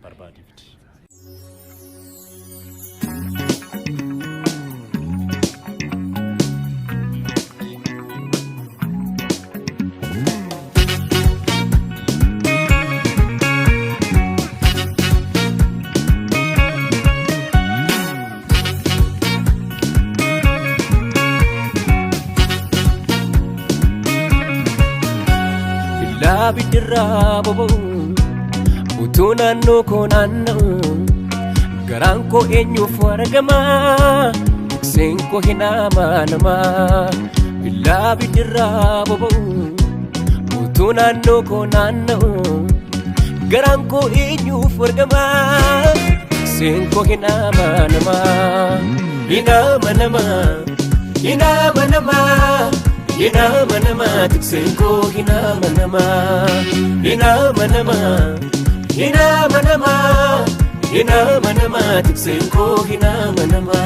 barbaadifti. Bidira bobo utuna no konano garanko enyu faragama senko hinama nama illa bidira bobo utuna no konano garanko enyu faragama senko hinama nama hinama nama hinama nama hinama nama tiksenko hinama nama hinama nama hinama nama hinama nama tiksenko hinama nama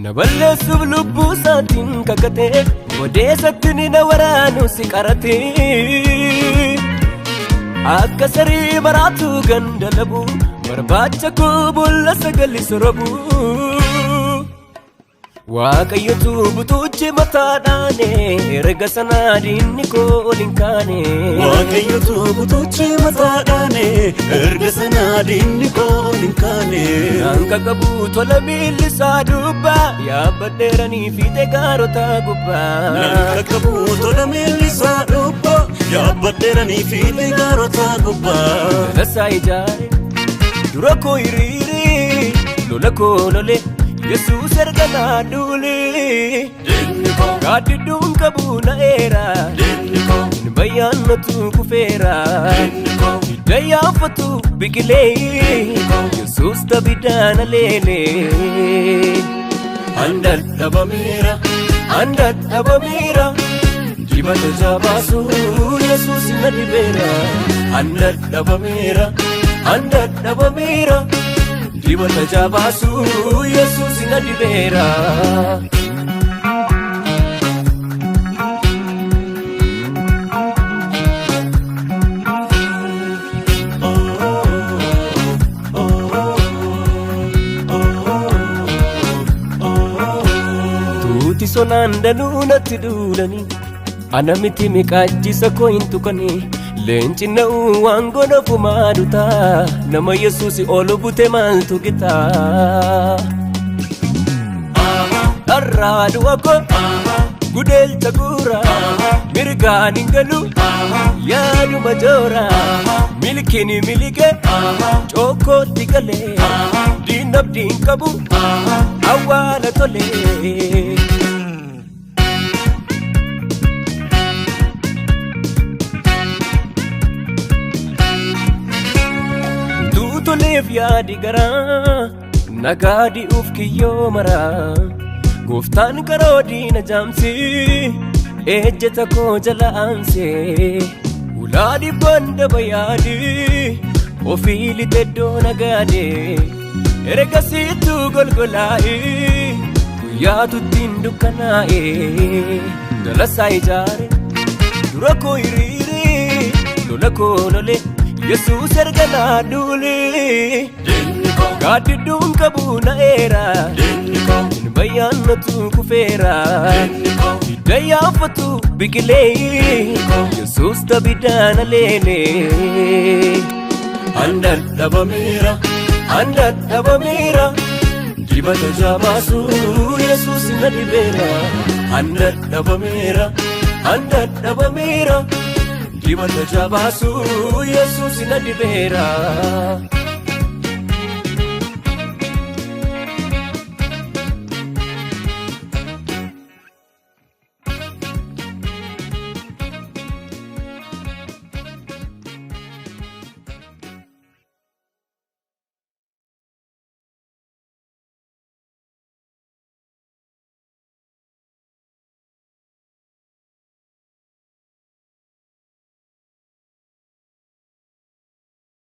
Naballe sublubu satin kakate Wade satini na waranu sikarate Akka sari maratu gandalabu Barbacha kubulla sagali surabu Waaqayyotu butuchi matadane Erga sanadinni ko olinkane Waaqayyotu butuchi matadane Erga sanadinni ko olinkane Anka qabu tola milisa dubba Yaabbadeerani fiite gaarota gubba Anka qabu tola milisa dubba Yaabbadeerani fiite gaarota gubba Lasa ijaare dura ko hiriire lola ko lole Yesus ergana dule Denniko Gadidun kabuna era Denniko Bayanatu kufera Denniko Daya fatu bigile Yesus tabidana lele Andal abamira Andal abamira Jibata jabasu Yesus nadibera Andal abamira Andal abamira Jibata jabasu Yesus nadibera Tuti sonanda nuna tidulani Anamiti mikajisa ko intukani Lenchi na uwango na fumaduta Nama Yesusi olubute maltu gita Arradu ako Gudel takura Mirgani ngalu Yadu majora Milikini milike Choko tigale Dinab dinkabu Awala tole Tutolef yaadi gara Nagadi ufkiyo mara Guftan karodi na jamsi Ejjeta ko jala anse Uladi banda bayadi Ofili teddo nagade Erega situ golgolai Kuyatu tindu kanae Dalasa ijare Dura ko iriri Lola ko lole Yesus ergana dule Denniko Gadidun kabuna era Denniko Bayanatu kufera Denniko Daya fatu bigile Yesus tabidana lele Andal abamira Andal abamira Jibata jabasu Yesus nadibera Andal abamira Andal abamira Jibata jabasu Yesus nadibera